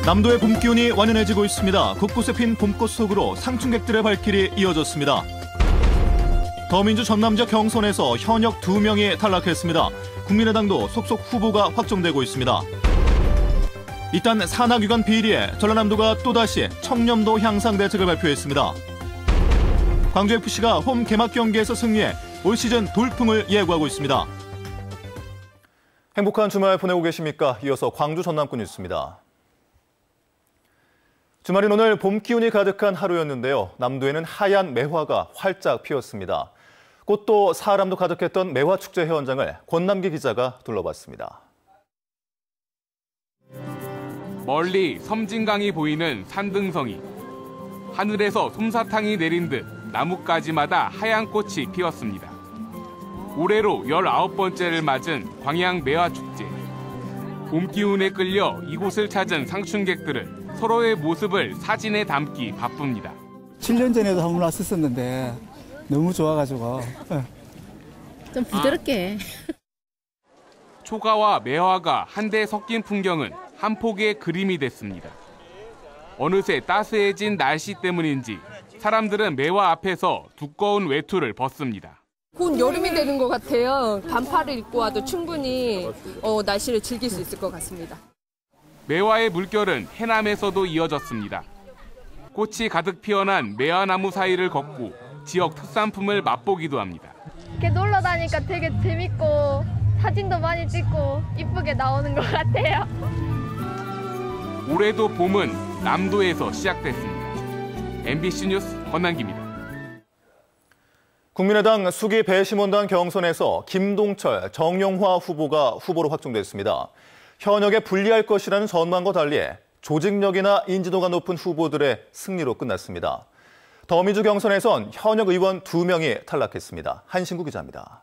남도의 봄 기운이 완연해지고 있습니다. 곳곳에 핀 봄꽃 속으로 상춘객들의 발길이 이어졌습니다. 더민주 전남지역 경선에서 현역 2명이 탈락했습니다. 국민의당도 속속 후보가 확정되고 있습니다. 일단 산학유관 비리에 전라남도가 또다시 청렴도 향상 대책을 발표했습니다. 광주FC가 홈 개막 경기에서 승리해 올 시즌 돌풍을 예고하고 있습니다. 행복한 주말 보내고 계십니까? 이어서 광주 전남권 뉴스입니다. 주말인 오늘 봄 기운이 가득한 하루였는데요. 남도에는 하얀 매화가 활짝 피었습니다. 꽃도 사람도 가득했던 매화축제 현장을 권남기 기자가 둘러봤습니다. 멀리 섬진강이 보이는 산등성이. 하늘에서 솜사탕이 내린 듯 나뭇가지마다 하얀 꽃이 피었습니다. 올해로 19번째를 맞은 광양 매화축제. 봄 기운에 끌려 이곳을 찾은 상춘객들은 서로의 모습을 사진에 담기 바쁩니다. 7년 전에도 한번 왔었는데 너무 좋아가지고. 좀 부드럽게. 초가와 매화가 한데 섞인 풍경은 한 폭의 그림이 됐습니다. 어느새 따스해진 날씨 때문인지 사람들은 매화 앞에서 두꺼운 외투를 벗습니다. 곧 여름이 되는 것 같아요. 반팔을 입고 와도 충분히 날씨를 즐길 수 있을 것 같습니다. 매화의 물결은 해남에서도 이어졌습니다. 꽃이 가득 피어난 매화나무 사이를 걷고 지역 특산품을 맛보기도 합니다. 이렇게 놀러 다니까 되게 재밌고 사진도 많이 찍고 이쁘게 나오는 것 같아요. 올해도 봄은 남도에서 시작됐습니다. MBC 뉴스 권남기입니다. 국민의당 수기 배심원단 경선에서 김동철, 정용화 후보가 후보로 확정됐습니다. 현역에 불리할 것이라는 전망과 달리 조직력이나 인지도가 높은 후보들의 승리로 끝났습니다. 더민주 경선에선 현역 의원 2명이 탈락했습니다. 한신구 기자입니다.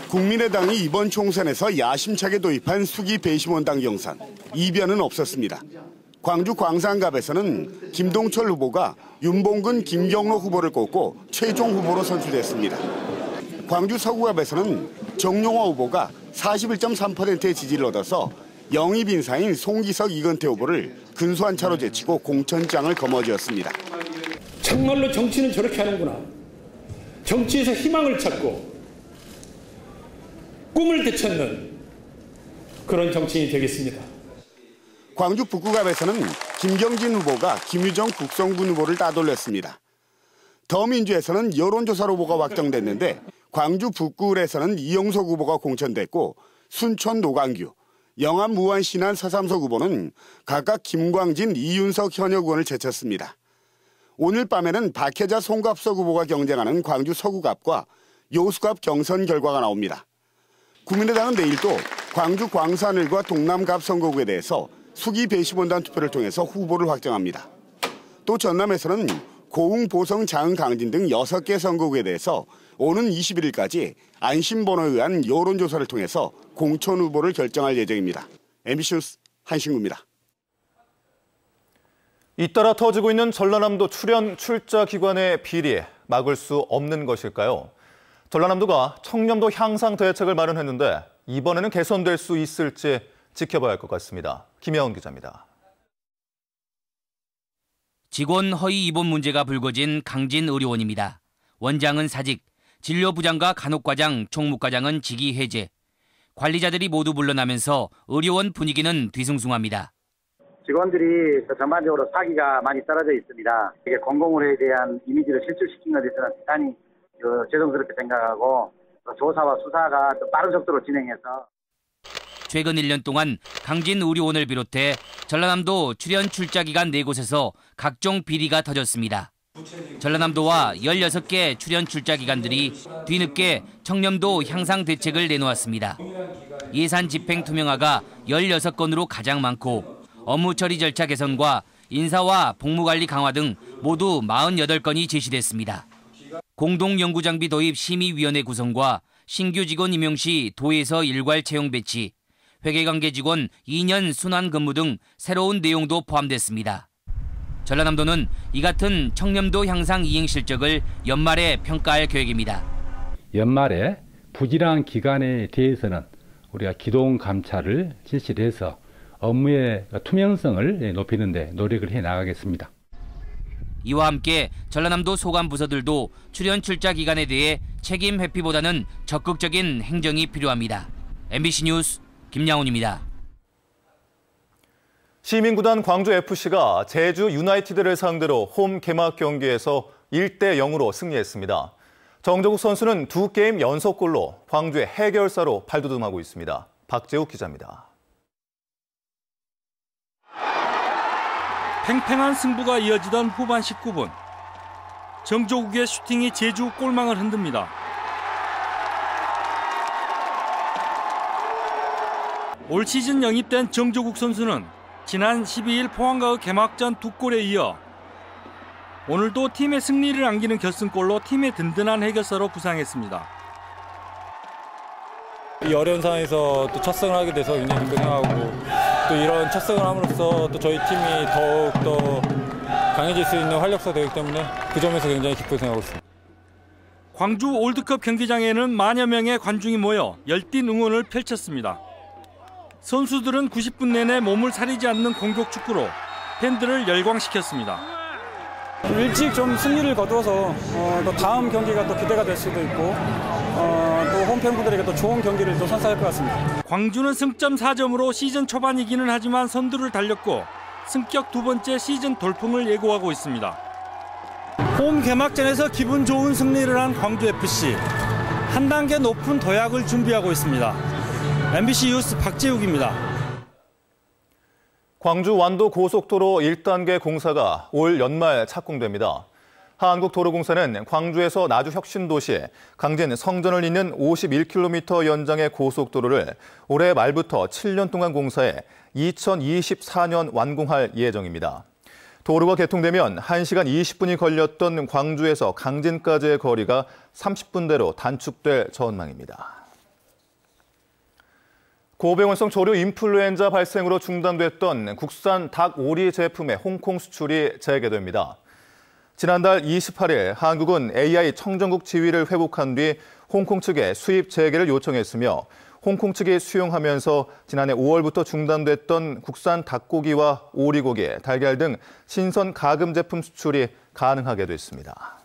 국민의당이 이번 총선에서 야심차게 도입한 수기 배심원당 경선. 이변은 없었습니다. 광주 광산갑에서는 김동철 후보가 윤봉근, 김경로 후보를 꼽고 최종 후보로 선출됐습니다. 광주 서구갑에서는 정용화 후보가 41.3%의 지지를 얻어서 영입 인사인 송기석, 이건태 후보를 근소한 차로 제치고 공천장을 거머쥐었습니다. 정말로 정치는 저렇게 하는구나. 정치에서 희망을 찾고 꿈을 되찾는 그런 정치인이 되겠습니다. 광주 북구갑에서는 김경진 후보가 김유정 국성군 후보를 따돌렸습니다. 더민주에서는 여론조사 후보가 확정됐는데 광주 북구에서는 이용석 후보가 공천됐고 순천 노광규, 영암 무안 신안 서삼석 후보는 각각 김광진, 이윤석 현역 의원을 제쳤습니다. 오늘 밤에는 박혜자, 송갑석 후보가 경쟁하는 광주 서구갑과 요수갑 경선 결과가 나옵니다. 국민의당은 내일 또 광주 광산을과 동남갑 선거구에 대해서 수기 배심원단 투표를 통해서 후보를 확정합니다. 또 전남에서는 고흥, 보성, 장흥, 강진 등 6개 선거구에 대해서 오는 21일까지 안심번호에 의한 여론조사를 통해서 공천 후보를 결정할 예정입니다. MBC 뉴스 한신구입니다. 잇따라 터지고 있는 전라남도 출연 출자 기관의 비리, 막을 수 없는 것일까요? 전라남도가 청렴도 향상 대책을 마련했는데 이번에는 개선될 수 있을지 지켜봐야 할 것 같습니다. 김혜원 기자입니다. 직원 허위 입원 문제가 불거진 강진의료원입니다. 원장은 사직, 진료부장과 간혹과장, 총무과장은 직위 해제. 관리자들이 모두 물러나면서 의료원 분위기는 뒤숭숭합니다. 직원들이 전반적으로 사기가 많이 떨어져 있습니다. 이게 공공의료에 대한 이미지를 실추시킨 것에 대해서는 대단히 죄송스럽게 생각하고 조사와 수사가 더 빠른 속도로 진행해서 최근 1년 동안 강진의료원을 비롯해 전라남도 출연 출자 기관 4곳에서 각종 비리가 터졌습니다. 전라남도와 16개 출연 출자 기관들이 뒤늦게 청렴도 향상 대책을 내놓았습니다. 예산 집행 투명화가 16건으로 가장 많고 업무 처리 절차 개선과 인사와 복무관리 강화 등 모두 48건이 제시됐습니다. 공동연구장비 도입 심의위원회 구성과 신규 직원 임용 시 도에서 일괄 채용 배치, 회계관계 직원 2년 순환 근무 등 새로운 내용도 포함됐습니다. 전라남도는 이 같은 청렴도 향상 이행 실적을 연말에 평가할 계획입니다. 연말에 부실한 기관에 대해서는 우리가 기동 감찰을 실시를 해서 업무의 투명성을 높이는 데 노력을 해 나가겠습니다. 이와 함께 전라남도 소관 부서들도 출연 출자 기간에 대해 책임 회피보다는 적극적인 행정이 필요합니다. MBC 뉴스 김양훈입니다. 시민구단 광주FC가 제주 유나이티드를 상대로 홈 개막 경기에서 1대 0으로 승리했습니다. 정정욱 선수는 2게임 연속골로 광주의 해결사로 발돋움하고 있습니다. 박재욱 기자입니다. 팽팽한 승부가 이어지던 후반 19분. 정조국의 슈팅이 제주 골망을 흔듭니다. 올 시즌 영입된 정조국 선수는 지난 12일 포항과의 개막전 2골에 이어 오늘도 팀의 승리를 안기는 결승골로 팀의 든든한 해결사로 부상했습니다. 이 어려운 상황에서 또 첫 승을 하게 돼서 굉장히 기쁘게 생각하고 또 이런 첫 승을 함으로써 또 저희 팀이 더욱더 강해질 수 있는 활력소가 되기 때문에 그 점에서 굉장히 기쁘게 생각하고 있습니다. 광주 올드컵 경기장에는 만여 명의 관중이 모여 열띤 응원을 펼쳤습니다. 선수들은 90분 내내 몸을 사리지 않는 공격 축구로 팬들을 열광시켰습니다. 일찍 좀 승리를 거두어서 또 다음 경기가 또 기대가 될 수도 있고 또 홈팬분들에게 또 좋은 경기를 또 선사할 것 같습니다. 광주는 승점 4점으로 시즌 초반이기는 하지만 선두를 달렸고 승격 2번째 시즌 돌풍을 예고하고 있습니다. 홈 개막전에서 기분 좋은 승리를 한 광주FC. 한 단계 높은 도약을 준비하고 있습니다. MBC 뉴스 박재욱입니다. 광주 완도 고속도로 1단계 공사가 올 연말 착공됩니다. 한국도로공사는 광주에서 나주 혁신도시, 강진 성전을 잇는 51km 연장의 고속도로를 올해 말부터 7년 동안 공사해 2024년 완공할 예정입니다. 도로가 개통되면 1시간 20분이 걸렸던 광주에서 강진까지의 거리가 30분대로 단축될 전망입니다. 고병원성 조류 인플루엔자 발생으로 중단됐던 국산 닭 오리 제품의 홍콩 수출이 재개됩니다. 지난달 28일 한국은 AI 청정국 지위를 회복한 뒤 홍콩 측에 수입 재개를 요청했으며 홍콩 측이 수용하면서 지난해 5월부터 중단됐던 국산 닭고기와 오리고기, 달걀 등 신선 가금 제품 수출이 가능하게 됐습니다.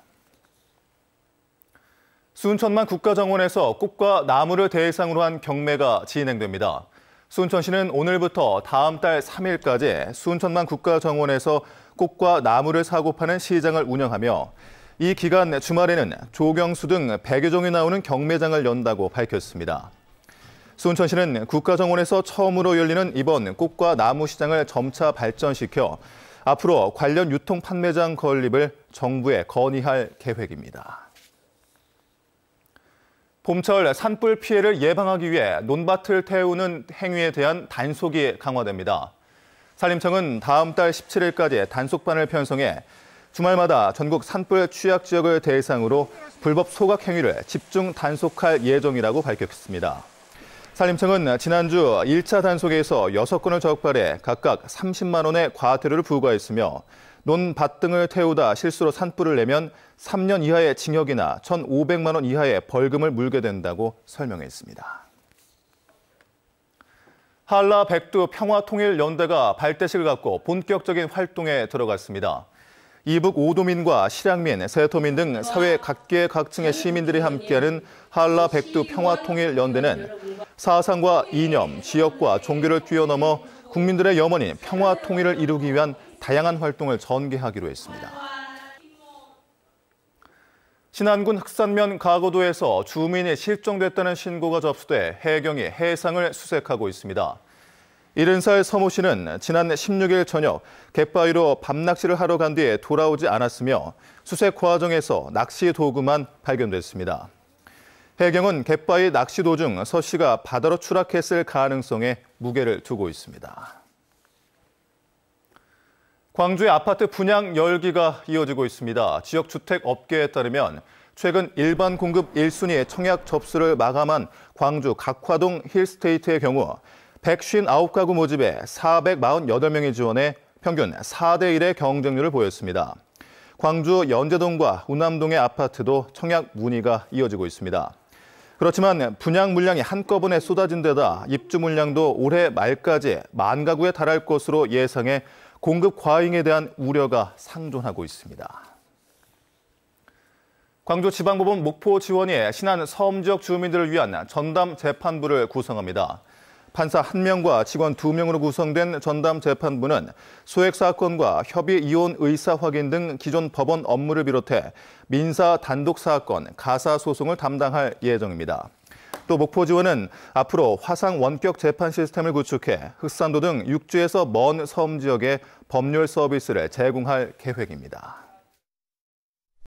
순천만 국가정원에서 꽃과 나무를 대상으로 한 경매가 진행됩니다. 순천시는 오늘부터 다음 달 3일까지 순천만 국가정원에서 꽃과 나무를 사고 파는 시장을 운영하며 이 기간 주말에는 조경수 등 100여 종이 나오는 경매장을 연다고 밝혔습니다. 순천시는 국가정원에서 처음으로 열리는 이번 꽃과 나무 시장을 점차 발전시켜 앞으로 관련 유통 판매장 건립을 정부에 건의할 계획입니다. 봄철 산불 피해를 예방하기 위해 논밭을 태우는 행위에 대한 단속이 강화됩니다. 산림청은 다음 달 17일까지 단속반을 편성해 주말마다 전국 산불 취약 지역을 대상으로 불법 소각 행위를 집중 단속할 예정이라고 밝혔습니다. 산림청은 지난주 1차 단속에서 6건을 적발해 각각 30만 원의 과태료를 부과했으며 논밭 등을 태우다 실수로 산불을 내면 3년 이하의 징역이나 1,500만 원 이하의 벌금을 물게 된다고 설명했습니다. 한라 백두 평화통일연대가 발대식을 갖고 본격적인 활동에 들어갔습니다. 이북 오도민과 실향민, 세토민 등 사회 각계 각층의 시민들이 함께하는 한라 백두 평화통일연대는 사상과 이념, 지역과 종교를 뛰어넘어 국민들의 염원인 평화통일을 이루기 위한 다양한 활동을 전개하기로 했습니다. 신안군 흑산면 가고도에서 주민이 실종됐다는 신고가 접수돼 해경이 해상을 수색하고 있습니다. 70살 서모 씨는 지난 16일 저녁 갯바위로 밤낚시를 하러 간 뒤에 돌아오지 않았으며 수색 과정에서 낚시 도구만 발견됐습니다. 해경은 갯바위 낚시 도중 서 씨가 바다로 추락했을 가능성에 무게를 두고 있습니다. 광주의 아파트 분양 열기가 이어지고 있습니다. 지역 주택 업계에 따르면 최근 일반 공급 1순위 청약 접수를 마감한 광주 각화동 힐스테이트의 경우 159가구 모집에 448명이 지원해 평균 4대 1의 경쟁률을 보였습니다. 광주 연제동과 우남동의 아파트도 청약 문의가 이어지고 있습니다. 그렇지만 분양 물량이 한꺼번에 쏟아진 데다 입주 물량도 올해 말까지 10,000 가구에 달할 것으로 예상해 공급 과잉에 대한 우려가 상존하고 있습니다. 광주지방법원 목포지원이 신안 섬 지역 주민들을 위한 전담 재판부를 구성합니다. 판사 1명과 직원 2명으로 구성된 전담 재판부는 소액 사건과 협의 이혼 의사 확인 등 기존 법원 업무를 비롯해 민사 단독 사건, 가사 소송을 담당할 예정입니다. 또 목포지원은 앞으로 화상 원격 재판 시스템을 구축해 흑산도 등 육지에서 먼 섬 지역에 법률 서비스를 제공할 계획입니다.